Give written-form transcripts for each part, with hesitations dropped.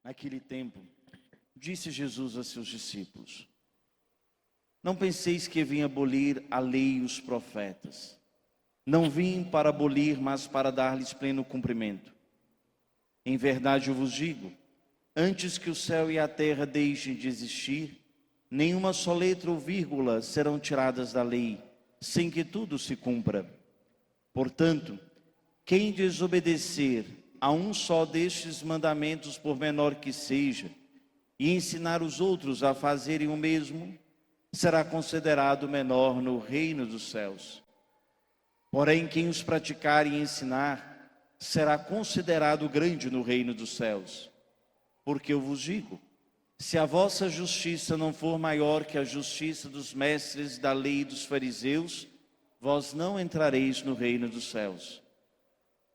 Naquele tempo, disse Jesus a seus discípulos: Não penseis que vim abolir a lei e os profetas. Não vim para abolir, mas para dar-lhes pleno cumprimento. Em verdade eu vos digo, antes que o céu e a terra deixem de existir, nenhuma só letra ou vírgula serão tiradas da lei, sem que tudo se cumpra. Portanto, quem desobedecer a um só destes mandamentos, por menor que seja, e ensinar os outros a fazerem o mesmo, será considerado menor no reino dos céus. Porém, quem os praticar e ensinar, será considerado grande no reino dos céus. Porque eu vos digo, se a vossa justiça não for maior que a justiça dos mestres da lei e dos fariseus, vós não entrareis no reino dos céus.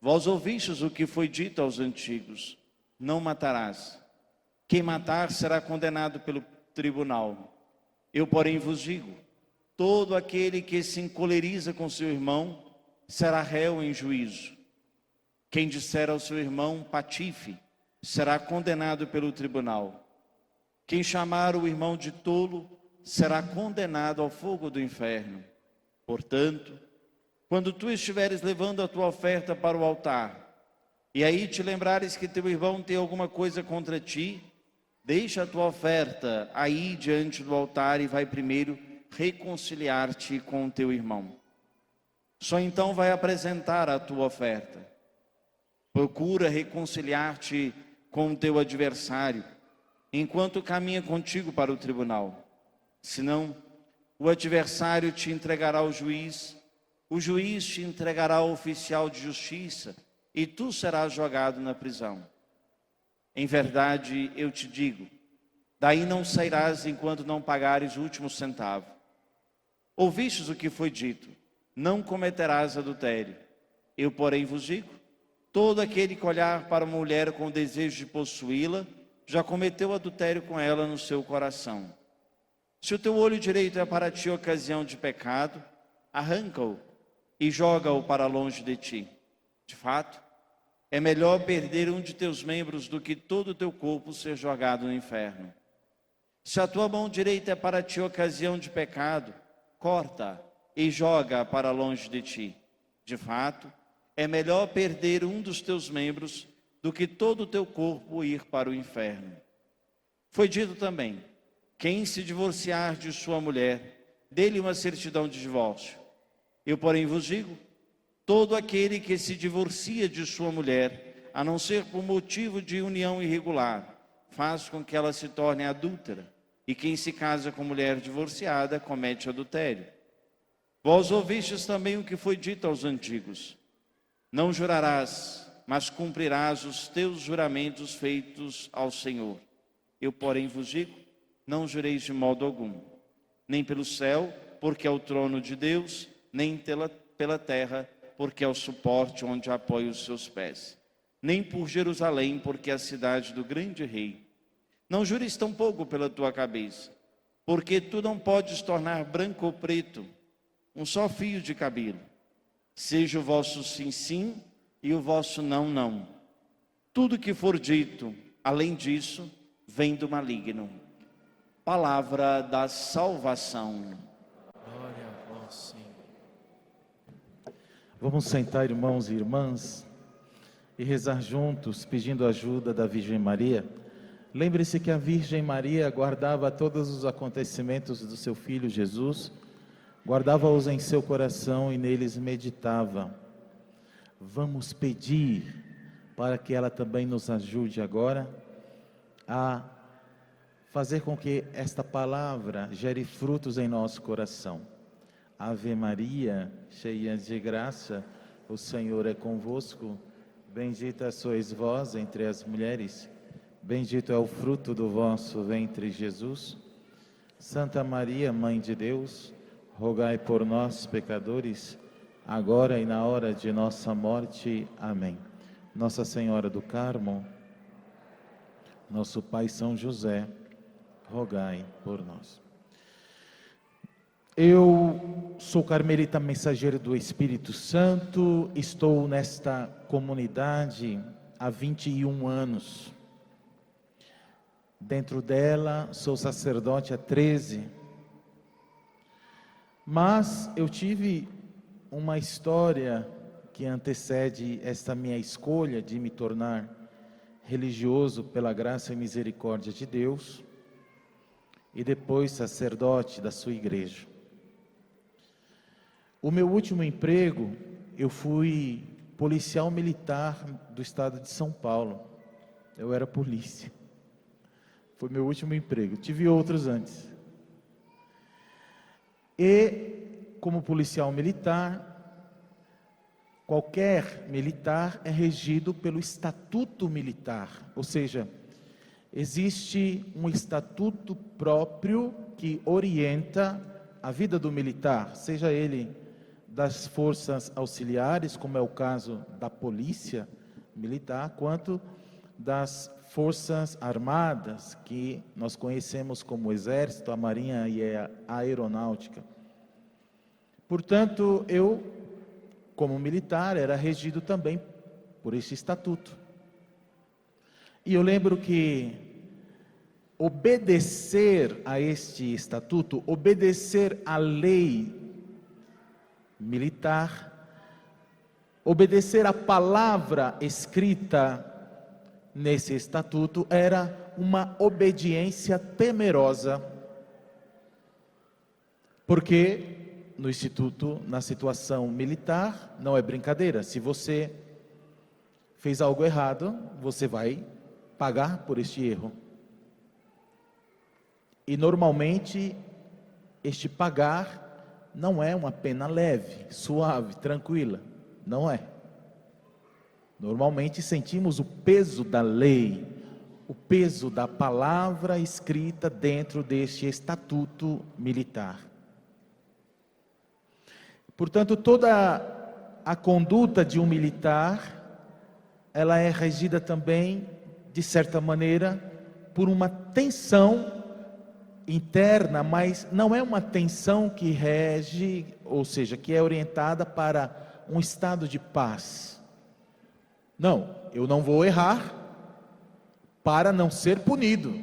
Vós ouvistes o que foi dito aos antigos: não matarás. Quem matar será condenado pelo tribunal. Eu, porém, vos digo, todo aquele que se encoleriza com seu irmão será réu em juízo. Quem disser ao seu irmão patife será condenado pelo tribunal. Quem chamar o irmão de tolo será condenado ao fogo do inferno. Portanto, quando tu estiveres levando a tua oferta para o altar, e aí te lembrares que teu irmão tem alguma coisa contra ti, deixa a tua oferta aí diante do altar e vai primeiro reconciliar-te com o teu irmão. Só então vai apresentar a tua oferta. Procura reconciliar-te com o teu adversário, enquanto caminha contigo para o tribunal. Senão, o adversário te entregará ao juiz, o juiz te entregará ao oficial de justiça, e tu serás jogado na prisão. Em verdade, eu te digo, daí não sairás enquanto não pagares o último centavo. Ouvistes o que foi dito: não cometerás adultério. Eu, porém, vos digo, todo aquele que olhar para uma mulher com o desejo de possuí-la, já cometeu adultério com ela no seu coração. Se o teu olho direito é para ti ocasião de pecado, arranca-o e joga-o para longe de ti. De fato, é melhor perder um de teus membros do que todo o teu corpo ser jogado no inferno. Se a tua mão direita é para ti ocasião de pecado, corta e joga para longe de ti. De fato, é melhor perder um dos teus membros do que todo o teu corpo ir para o inferno. Foi dito também: quem se divorciar de sua mulher, dê-lhe uma certidão de divórcio. Eu, porém, vos digo, todo aquele que se divorcia de sua mulher, a não ser por motivo de união irregular, faz com que ela se torne adúltera, e quem se casa com mulher divorciada comete adultério. Vós ouvistes também o que foi dito aos antigos: não jurarás, mas cumprirás os teus juramentos feitos ao Senhor. Eu, porém, vos digo, não jureis de modo algum, nem pelo céu, porque é o trono de Deus, nem pela terra, porque é o suporte onde apoia os seus pés, nem por Jerusalém, porque é a cidade do grande rei. Não jures tampouco pela tua cabeça, porque tu não podes tornar branco ou preto um só fio de cabelo. Seja o vosso sim, sim, e o vosso não, não. Tudo que for dito, além disso, vem do maligno. Palavra da salvação. Glória a vós, Senhor. Vamos sentar, irmãos e irmãs, e rezar juntos, pedindo a ajuda da Virgem Maria. Lembre-se que a Virgem Maria guardava todos os acontecimentos do seu Filho Jesus, guardava-os em seu coração e neles meditava. Vamos pedir para que ela também nos ajude agora a fazer com que esta palavra gere frutos em nosso coração. Ave Maria, cheia de graça, o Senhor é convosco. Bendita sois vós entre as mulheres, bendito é o fruto do vosso ventre, Jesus. Santa Maria, Mãe de Deus, rogai por nós, pecadores, agora e na hora de nossa morte. Amém. Nossa Senhora do Carmo, nosso Pai São José, rogai por nós. Eu sou carmelita mensageiro do Espírito Santo, estou nesta comunidade há 21 anos. Dentro dela, sou sacerdote há 13. Mas eu tive uma história que antecede esta minha escolha de me tornar religioso pela graça e misericórdia de Deus, e depois sacerdote da sua igreja. O meu último emprego, eu fui policial militar do estado de São Paulo. Eu era polícia. Foi meu último emprego. Tive outros antes. E, como policial militar, qualquer militar é regido pelo estatuto militar, ou seja, existe um estatuto próprio que orienta a vida do militar, seja ele das forças auxiliares, como é o caso da polícia militar, quanto das forças armadas, que nós conhecemos como o Exército, a Marinha e a Aeronáutica. Portanto, eu, como militar, era regido também por este estatuto. E eu lembro que obedecer a este estatuto, obedecer à lei militar, obedecer à palavra escrita nesse estatuto, era uma obediência temerosa, porque no instituto, na situação militar, não é brincadeira. Se você fez algo errado, você vai pagar por este erro. E normalmente, este pagar não é uma pena leve, suave, tranquila. Não é. Normalmente sentimos o peso da lei, o peso da palavra escrita dentro deste estatuto militar. Portanto, toda a conduta de um militar, ela é regida também, de certa maneira, por uma tensão interna, mas não é uma tensão que rege, ou seja, que é orientada para um estado de paz. Não, eu não vou errar para não ser punido.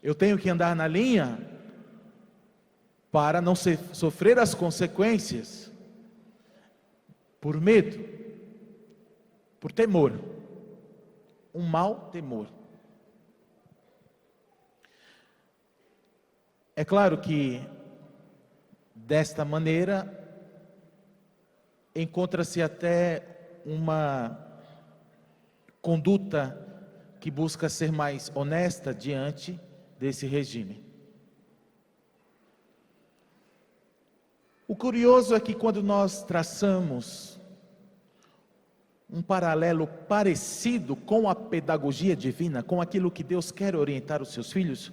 Eu tenho que andar na linha para não sofrer as consequências por medo, por temor, um mau temor. É claro que desta maneira encontra-se até uma conduta que busca ser mais honesta diante desse regime. O curioso é que quando nós traçamos um paralelo parecido com a pedagogia divina, com aquilo que Deus quer orientar os seus filhos,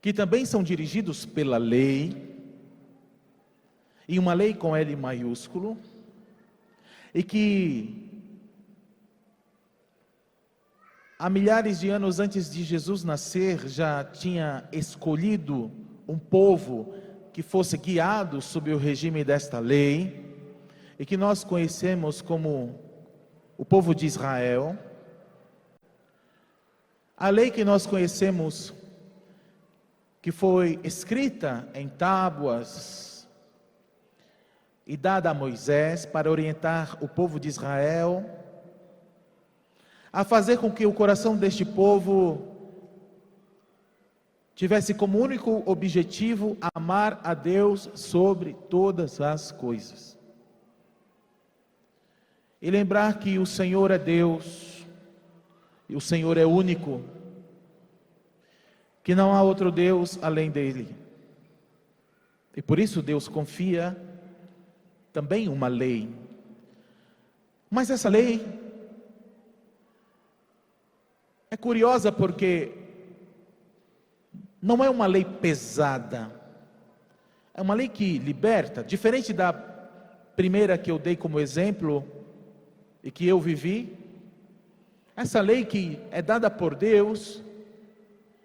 que também são dirigidos pela lei, e uma lei com L maiúsculo, e que há milhares de anos antes de Jesus nascer, já tinha escolhido um povo que fosse guiado sob o regime desta lei, e que nós conhecemos como o povo de Israel. A lei que nós conhecemos, que foi escrita em tábuas e dada a Moisés para orientar o povo de Israel a fazer com que o coração deste povo tivesse como único objetivo amar a Deus sobre todas as coisas. E lembrar que o Senhor é Deus, e o Senhor é único, que não há outro Deus além dele. E por isso Deus confia também uma lei. Mas essa lei é curiosa porque não é uma lei pesada. É uma lei que liberta, diferente da primeira que eu dei como exemplo e que eu vivi. Essa lei que é dada por Deus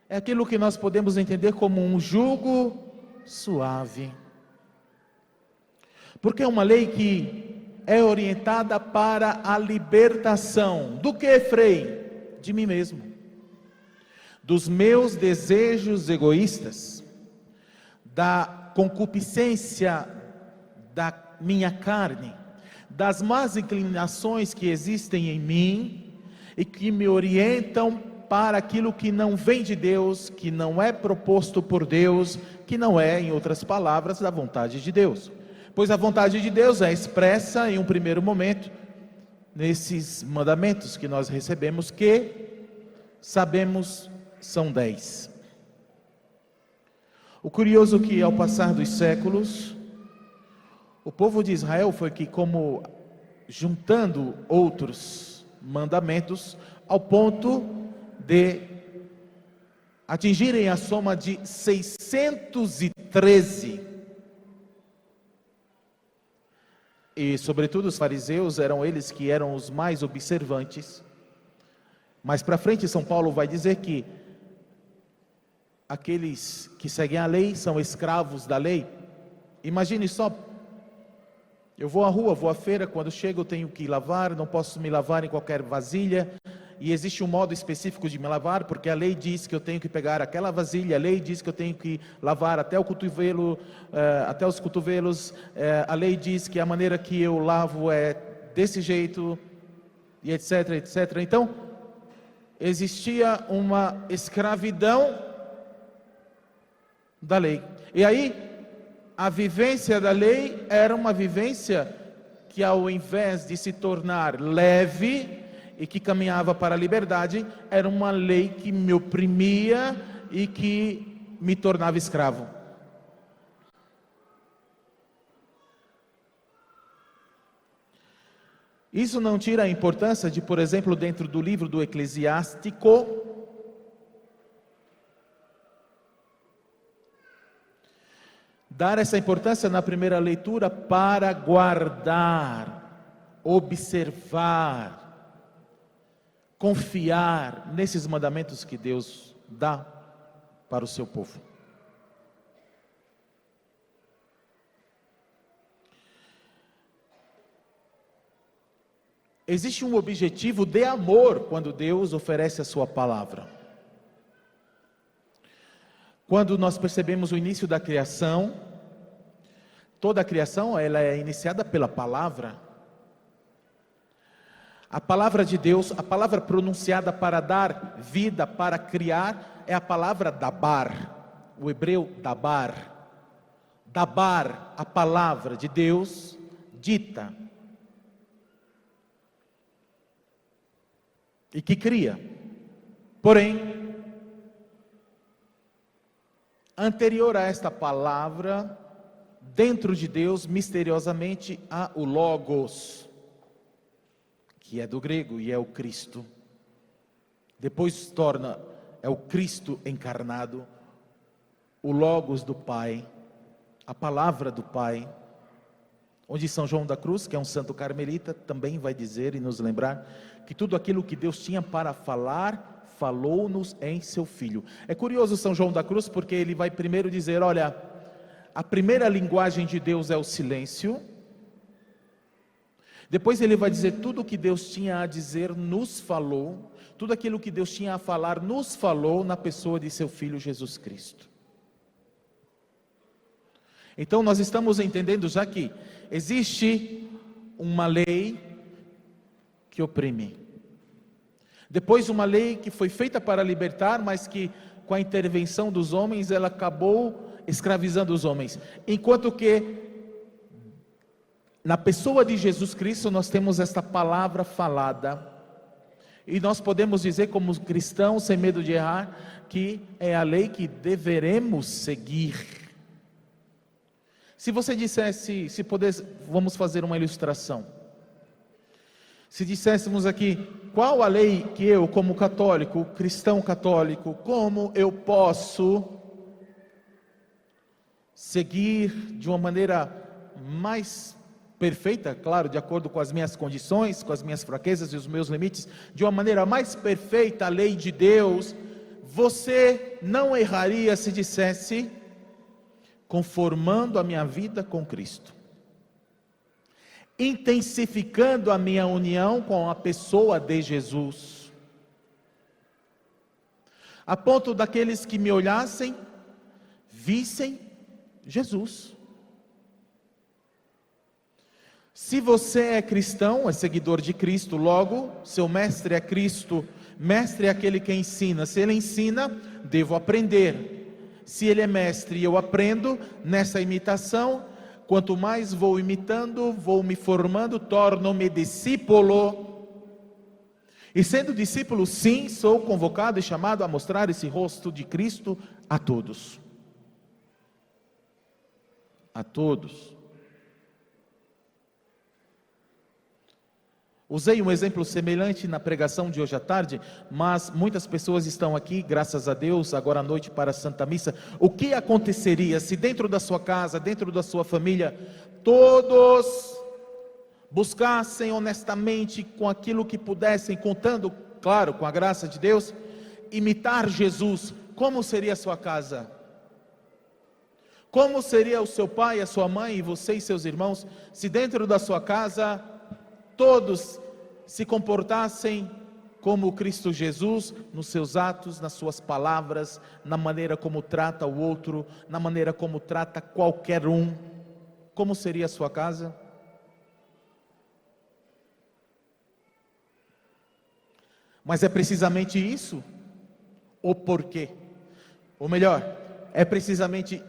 é aquilo que nós podemos entender como um jugo suave. Porque é uma lei que é orientada para a libertação. Do que, Frei? De mim mesmo. dos meus desejos egoístas, da concupiscência da minha carne, das más inclinações que existem em mim e que me orientam para aquilo que não vem de Deus, que não é proposto por Deus, que não é, em outras palavras, da vontade de Deus. Pois a vontade de Deus é expressa em um primeiro momento nesses mandamentos que nós recebemos, que sabemos são 10. O curioso é que ao passar dos séculos, o povo de Israel foi que, como juntando outros mandamentos, ao ponto de atingirem a soma de 613. E sobretudo os fariseus eram eles que eram os mais observantes. Mais para frente São Paulo vai dizer que aqueles que seguem a lei são escravos da lei. Imagine só, eu vou à rua, vou à feira, quando chego eu tenho que lavar, não posso me lavar em qualquer vasilha, e existe um modo específico de me lavar, porque a lei diz que eu tenho que pegar aquela vasilha, a lei diz que eu tenho que lavar até o cotovelo, até os cotovelos, a lei diz que a maneira que eu lavo é desse jeito, e etc, etc. Então, existia uma escravidão da lei. E aí, a vivência da lei era uma vivência que, ao invés de se tornar leve e que caminhava para a liberdade, era uma lei que me oprimia e que me tornava escravo. Isso não tira a importância de, por exemplo, dentro do livro do Eclesiástico, dar essa importância na primeira leitura para guardar, observar, confiar nesses mandamentos que Deus dá para o seu povo. Existe um objetivo de amor quando Deus oferece a sua palavra. Quando nós percebemos o início da criação, toda a criação ela é iniciada pela palavra. A palavra de Deus, a palavra pronunciada para dar vida, para criar, é a palavra dabar, o hebreu dabar. Dabar, a palavra de Deus dita. E que cria. Porém, anterior a esta palavra, dentro de Deus, misteriosamente, há o Logos, que é do grego e é o Cristo. Depois é o Cristo encarnado, o Logos do Pai, a palavra do Pai, onde São João da Cruz, que é um santo carmelita, também vai dizer e nos lembrar que tudo aquilo que Deus tinha para falar, falou-nos em seu Filho. É curioso São João da Cruz, porque ele vai primeiro dizer, olha, a primeira linguagem de Deus é o silêncio. Depois ele vai dizer, tudo o que Deus tinha a dizer nos falou, tudo aquilo que Deus tinha a falar nos falou na pessoa de seu Filho Jesus Cristo. Então nós estamos entendendo já que existe uma lei que oprime. Depois uma lei que foi feita para libertar, mas que com a intervenção dos homens, ela acabou escravizando os homens. Enquanto que na pessoa de Jesus Cristo nós temos esta palavra falada, e nós podemos dizer como cristãos, sem medo de errar, que é a lei que deveremos seguir. Se você dissesse, vamos fazer uma ilustração. Se disséssemos aqui, qual a lei que eu, como católico, cristão católico, como eu posso seguir de uma maneira mais perfeita, claro, de acordo com as minhas condições, com as minhas fraquezas e os meus limites, de uma maneira mais perfeita a lei de Deus, você não erraria se dissesse, conformando a minha vida com Cristo, intensificando a minha união com a pessoa de Jesus. a ponto daqueles que me olhassem, vissem Jesus. Se você é cristão, é seguidor de Cristo, logo, seu mestre é Cristo, mestre é aquele que ensina. Se ele ensina, devo aprender. Se ele é mestre e eu aprendo nessa imitação, quanto mais vou imitando, vou me formando, torno-me discípulo. E sendo discípulo, sim, sou convocado e chamado a mostrar esse rosto de Cristo a todos. A todos. Usei um exemplo semelhante na pregação de hoje à tarde, mas muitas pessoas estão aqui, graças a Deus, agora à noite para a Santa Missa. O que aconteceria se dentro da sua casa, dentro da sua família, todos buscassem honestamente, com aquilo que pudessem, contando, claro, com a graça de Deus, imitar Jesus? Como seria a sua casa? Como seria o seu pai, a sua mãe, e você e seus irmãos, se dentro da sua casa todos se comportassem como Cristo Jesus, nos seus atos, nas suas palavras, na maneira como trata o outro, na maneira como trata qualquer um? Como seria a sua casa? Mas é precisamente isso? O porquê? Ou melhor, é precisamente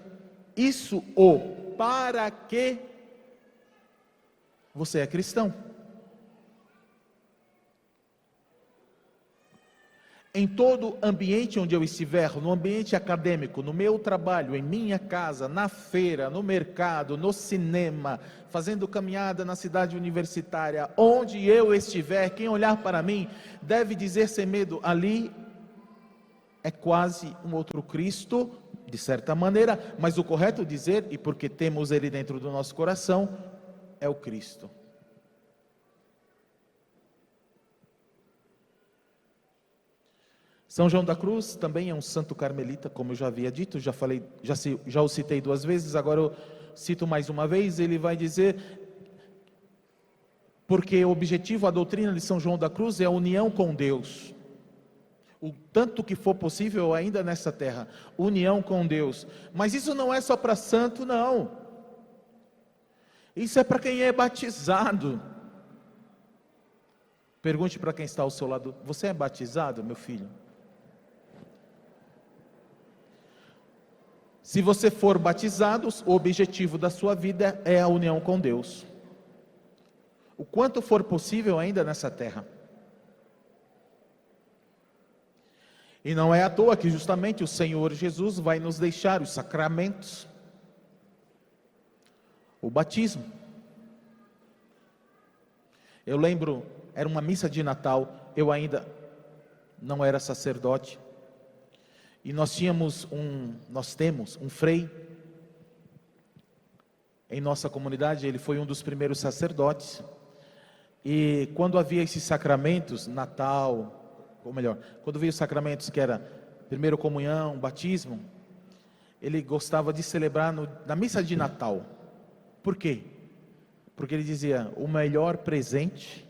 isso o para que você é cristão? Em todo ambiente onde eu estiver, no ambiente acadêmico, no meu trabalho, em minha casa, na feira, no mercado, no cinema, fazendo caminhada na cidade universitária, onde eu estiver, quem olhar para mim deve dizer sem medo: ali é quase um outro Cristo, de certa maneira, mas o correto dizer, e porque temos ele dentro do nosso coração, é o Cristo. São João da Cruz também é um santo carmelita, como eu já havia dito, já o citei 2 vezes, agora eu cito mais uma vez. Ele vai dizer, porque o objetivo, a doutrina de São João da Cruz é a união com Deus, o tanto que for possível ainda nessa terra, união com Deus. Mas isso não é só para santo, não, isso é para quem é batizado. Pergunte para quem está ao seu lado: você é batizado, meu filho? Se você for batizado, o objetivo da sua vida é a união com Deus, o quanto for possível ainda nessa terra. E não é à toa que justamente o Senhor Jesus vai nos deixar os sacramentos, o batismo. Eu lembro, era uma missa de Natal, eu ainda não era sacerdote, e nós temos um frei em nossa comunidade. Ele foi um dos primeiros sacerdotes, e quando havia esses sacramentos, Natal, ou melhor, quando havia os sacramentos que era primeira comunhão, batismo, ele gostava de celebrar na missa de Natal. Por quê? Porque ele dizia: o melhor presente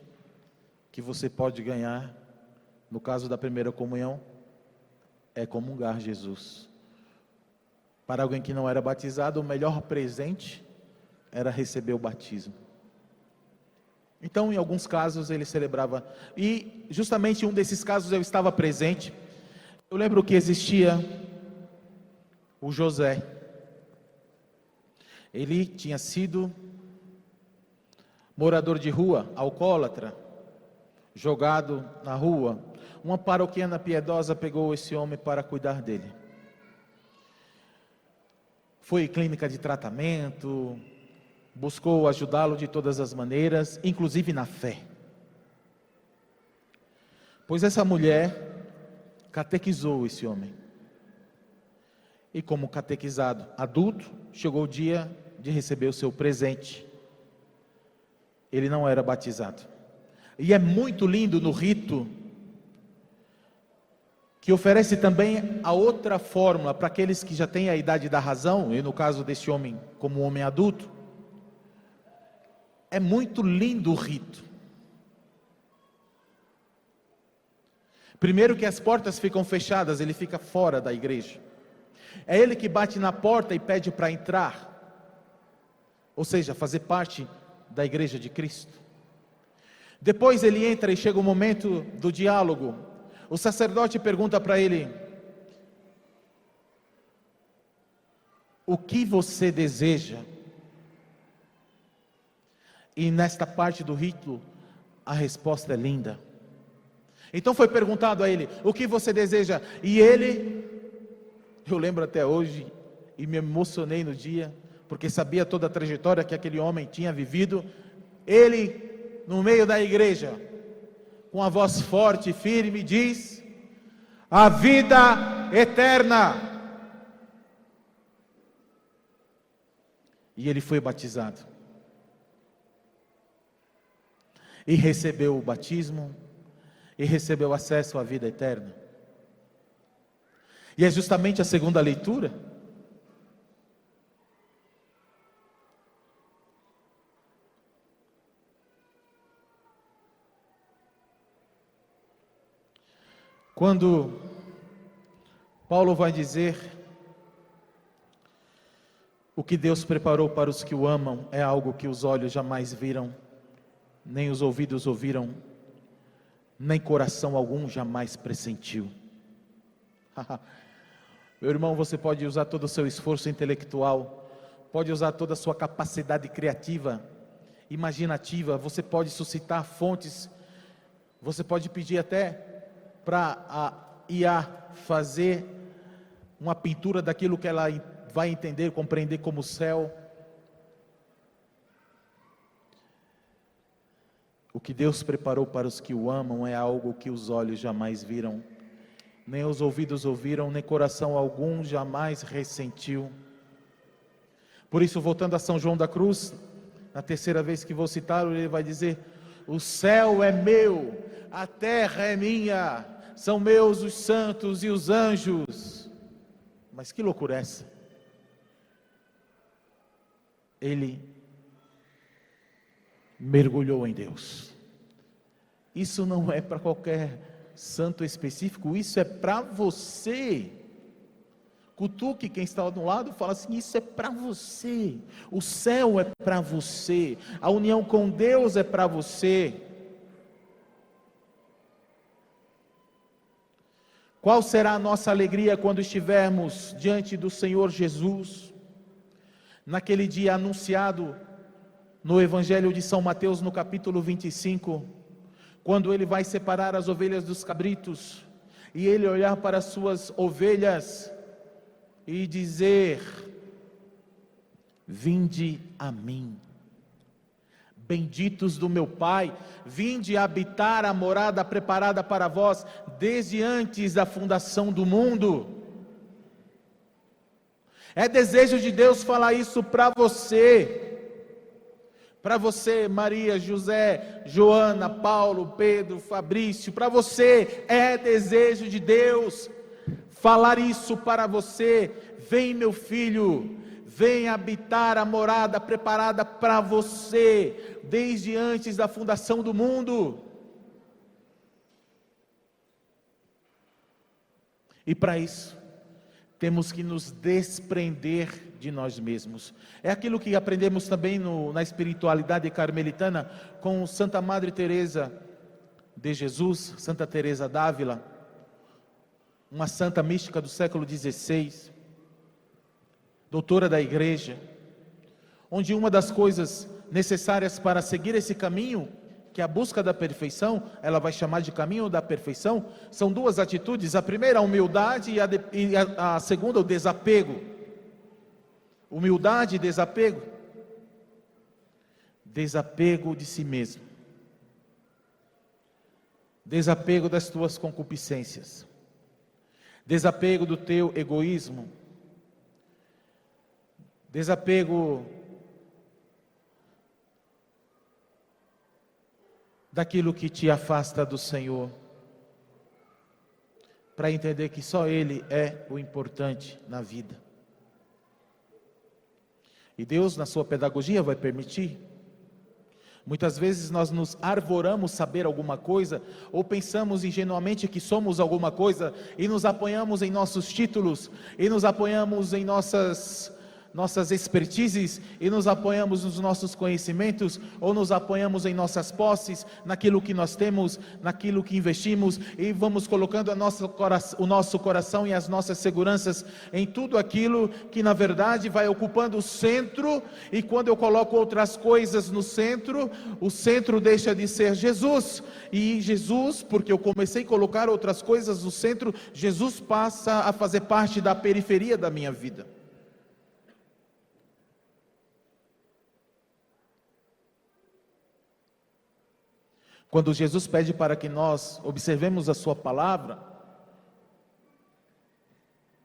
que você pode ganhar, no caso da primeira comunhão, é comungar Jesus. Para alguém que não era batizado, o melhor presente era receber o batismo. Então, em alguns casos ele celebrava, e justamente em um desses casos eu estava presente. Eu lembro que existia o José. Ele tinha sido morador de rua, alcoólatra, jogado na rua. Uma paroquiana piedosa pegou esse homem para cuidar dele. Foi em clínica de tratamento, buscou ajudá-lo de todas as maneiras, inclusive na fé. Pois essa mulher catequizou esse homem. E como catequizado adulto, chegou o dia de receber o seu presente. Ele não era batizado. E é muito lindo no rito, que oferece também a outra fórmula para aqueles que já têm a idade da razão, e no caso desse homem, como um homem adulto, é muito lindo o rito, Primeiro que as portas ficam fechadas, ele fica fora da igreja. É ele que bate na porta e pede para entrar, ou seja, fazer parte da igreja de Cristo. Depois ele entra e chega o momento do diálogo. O sacerdote pergunta para ele: o que você deseja? E nesta parte do rito, a resposta é linda. Então foi perguntado a ele: o que você deseja? E ele, eu lembro até hoje, e me emocionei no dia, porque sabia toda a trajetória que aquele homem tinha vivido. Ele, no meio da igreja, com a voz forte e firme, diz: a vida eterna. E ele foi batizado. E recebeu o batismo, e recebeu acesso à vida eterna. E é justamente a segunda leitura. Quando Paulo vai dizer: o que Deus preparou para os que o amam é algo que os olhos jamais viram, nem os ouvidos ouviram, nem coração algum jamais pressentiu. Meu irmão, você pode usar todo o seu esforço intelectual, pode usar toda a sua capacidade criativa, imaginativa, você pode suscitar fontes, você pode pedir até para a IA fazer uma pintura daquilo que ela vai entender, compreender como céu. O que Deus preparou para os que o amam é algo que os olhos jamais viram, nem os ouvidos ouviram, nem coração algum jamais ressentiu. Por isso, voltando a São João da Cruz, na terceira vez que vou citar, ele vai dizer: o céu é meu, a terra é minha, são meus os santos e os anjos. Mas que loucura é essa? Ele mergulhou em Deus. Isso não é para qualquer santo específico, isso é para você. Cutuque quem está do lado, fala assim: isso é para você. O céu é para você, a união com Deus é para você. Qual será a nossa alegria quando estivermos diante do Senhor Jesus, naquele dia anunciado no Evangelho de São Mateus, no capítulo 25, quando ele vai separar as ovelhas dos cabritos, e ele olhar para as suas ovelhas e dizer: vinde a mim, benditos do meu Pai, vinde habitar a morada preparada para vós, desde antes da fundação do mundo. É desejo de Deus falar isso para você, Maria, José, Joana, Paulo, Pedro, Fabrício, para você, é desejo de Deus falar isso para você. Vem, meu filho, vem habitar a morada preparada para você, desde antes da fundação do mundo. E para isso, temos que nos desprender de nós mesmos. É aquilo que aprendemos também na espiritualidade carmelitana com Santa Madre Teresa de Jesus, Santa Teresa d'Ávila, uma santa mística do século XVI, doutora da igreja, onde uma das coisas necessárias para seguir esse caminho, que é a busca da perfeição, ela vai chamar de caminho da perfeição, são duas atitudes: a primeira a humildade e a segunda o desapego. Humildade e desapego. Desapego de si mesmo, desapego das tuas concupiscências, desapego do teu egoísmo, desapego daquilo que te afasta do Senhor, para entender que só Ele é o importante na vida. E Deus, na sua pedagogia, vai permitir. Muitas vezes nós nos arvoramos saber alguma coisa, ou pensamos ingenuamente que somos alguma coisa, e nos apoiamos em nossos títulos, e nos apoiamos em nossas expertises, e nos apoiamos nos nossos conhecimentos, ou nos apoiamos em nossas posses, naquilo que nós temos, naquilo que investimos, e vamos colocando o nosso coração e as nossas seguranças em tudo aquilo que na verdade vai ocupando o centro, e quando eu coloco outras coisas no centro, o centro deixa de ser Jesus, e Jesus, porque eu comecei a colocar outras coisas no centro, Jesus passa a fazer parte da periferia da minha vida. Quando Jesus pede para que nós observemos a sua palavra,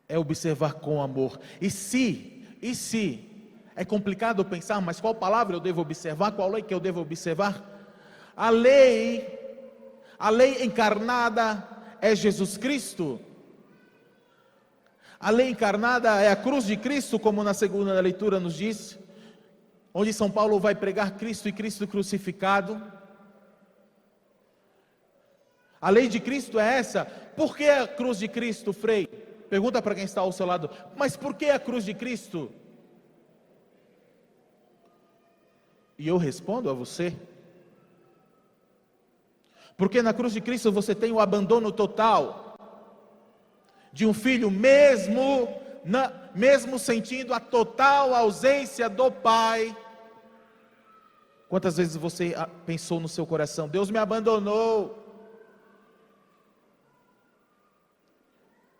é observar com amor. E se, é complicado pensar, mas qual palavra eu devo observar, qual lei que eu devo observar? A lei encarnada é Jesus Cristo. A lei encarnada é a cruz de Cristo, como na segunda leitura nos diz, onde São Paulo vai pregar Cristo e Cristo crucificado. A lei de Cristo é essa. Por que a cruz de Cristo, Frei? Pergunta para quem está ao seu lado. Mas por que a cruz de Cristo? E eu respondo a você. Porque na cruz de Cristo você tem o abandono total de um filho, mesmo sentindo a total ausência do Pai. Quantas vezes você pensou no seu coração: Deus me abandonou,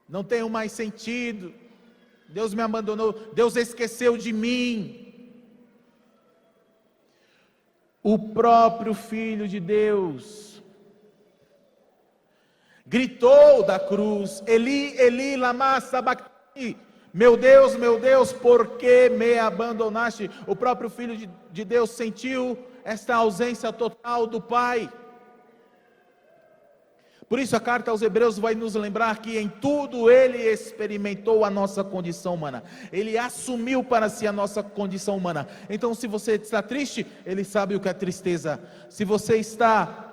não tenho mais sentido, Deus me abandonou, Deus esqueceu de mim. O próprio Filho de Deus gritou da cruz: Eli, Eli, lama sabachthani, meu Deus, por que me abandonaste? O próprio Filho de Deus sentiu esta ausência total do Pai. Por isso a carta aos Hebreus vai nos lembrar que em tudo Ele experimentou a nossa condição humana. Ele assumiu para si a nossa condição humana. Então, se você está triste, Ele sabe o que é tristeza. Se você está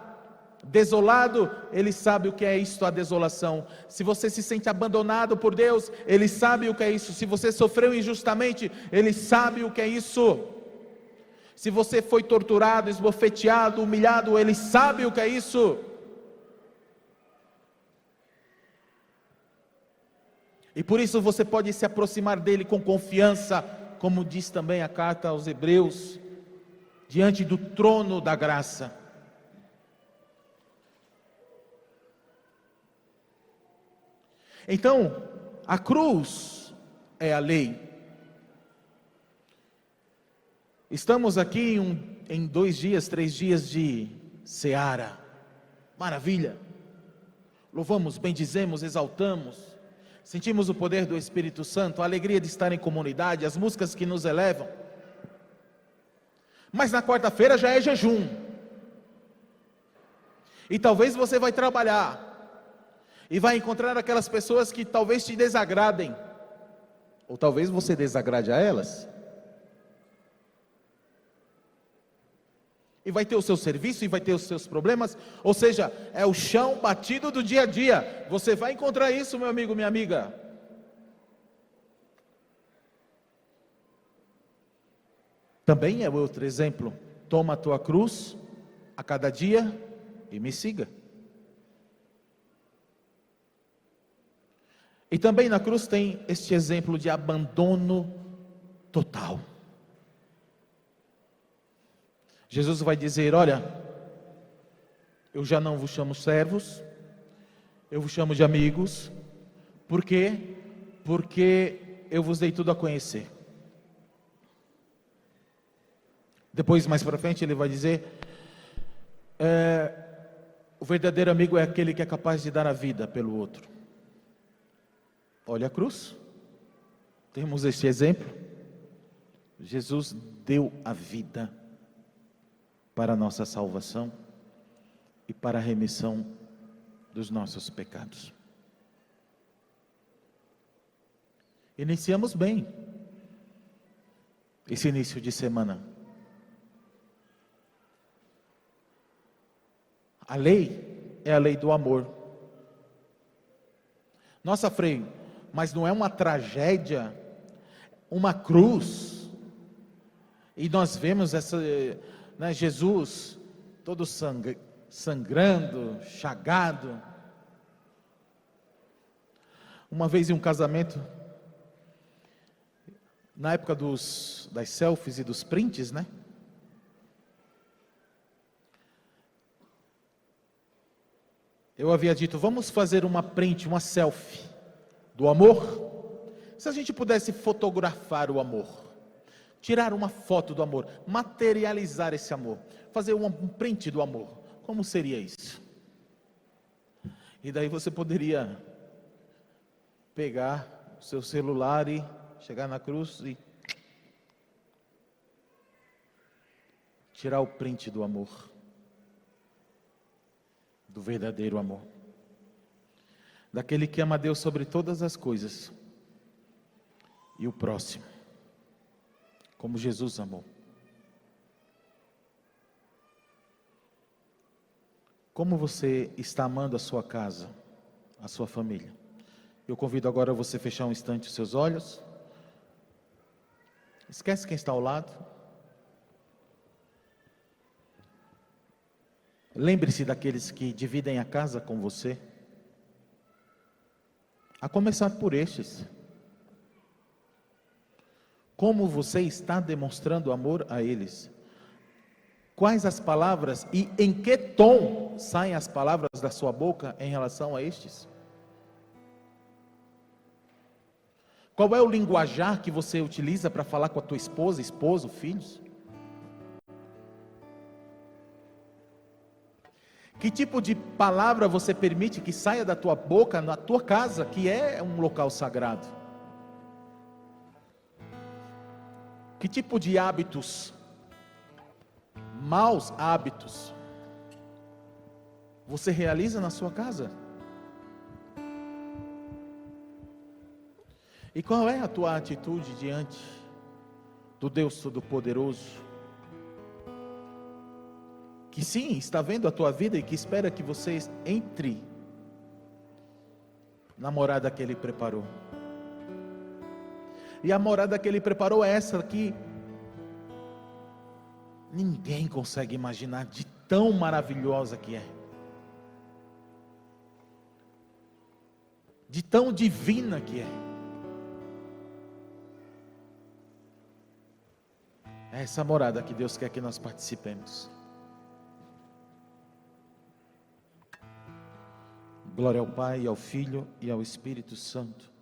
desolado, Ele sabe o que é isto, a desolação. Se você se sente abandonado por Deus, Ele sabe o que é isso. Se você sofreu injustamente, Ele sabe o que é isso. Se você foi torturado, esbofeteado, humilhado, Ele sabe o que é isso. E por isso você pode se aproximar dele com confiança, como diz também a carta aos Hebreus, diante do trono da graça. Então, a cruz é a lei. Estamos aqui em 2 dias, 3 dias de seara. Maravilha. Louvamos, bendizemos, exaltamos. Sentimos o poder do Espírito Santo, a alegria de estar em comunidade, as músicas que nos elevam. Mas na quarta-feira já é jejum. E talvez você vai trabalhar e vai encontrar aquelas pessoas que talvez te desagradem, ou talvez você desagrade a elas. E vai ter o seu serviço, e vai ter os seus problemas, ou seja, é o chão batido do dia a dia. Você vai encontrar isso, meu amigo, minha amiga. Também é outro exemplo: toma a tua cruz a cada dia e me siga. E também na cruz tem este exemplo de abandono total. Jesus vai dizer: olha, eu já não vos chamo servos, eu vos chamo de amigos. Por quê? Porque eu vos dei tudo a conhecer. Depois, mais para frente, ele vai dizer: o verdadeiro amigo é aquele que é capaz de dar a vida pelo outro. Olha a cruz, temos este exemplo. Jesus deu a vida para a nossa salvação e para a remissão dos nossos pecados. Iniciamos bem esse início de semana. A lei é a lei do amor. Nossa, Frei, mas não é uma tragédia, uma cruz, e nós vemos Jesus todo sangrando, chagado. Uma vez em um casamento, na época das selfies e dos prints, eu havia dito, vamos fazer uma selfie do amor. Se a gente pudesse fotografar o amor, tirar uma foto do amor, materializar esse amor, fazer um print do amor, como seria isso? E daí você poderia pegar o seu celular e chegar na cruz e tirar o print do amor, do verdadeiro amor, daquele que ama a Deus sobre todas as coisas e o próximo, como Jesus amou. Como você está amando a sua casa, a sua família? Eu convido agora você a fechar um instante os seus olhos. Esquece quem está ao lado. Lembre-se daqueles que dividem a casa com você. A começar por estes. Como você está demonstrando amor a eles? Quais as palavras e em que tom saem as palavras da sua boca em relação a estes? Qual é o linguajar que você utiliza para falar com a tua esposa, esposo, filhos? Que tipo de palavra você permite que saia da tua boca na tua casa, que é um local sagrado? Que tipo de hábitos, maus hábitos, você realiza na sua casa? E qual é a tua atitude diante do Deus Todo-Poderoso, que sim, está vendo a tua vida e que espera que você entre na morada que Ele preparou? E a morada que Ele preparou é essa que ninguém consegue imaginar de tão maravilhosa que é, de tão divina que é. É essa morada que Deus quer que nós participemos. Glória ao Pai, ao Filho e ao Espírito Santo,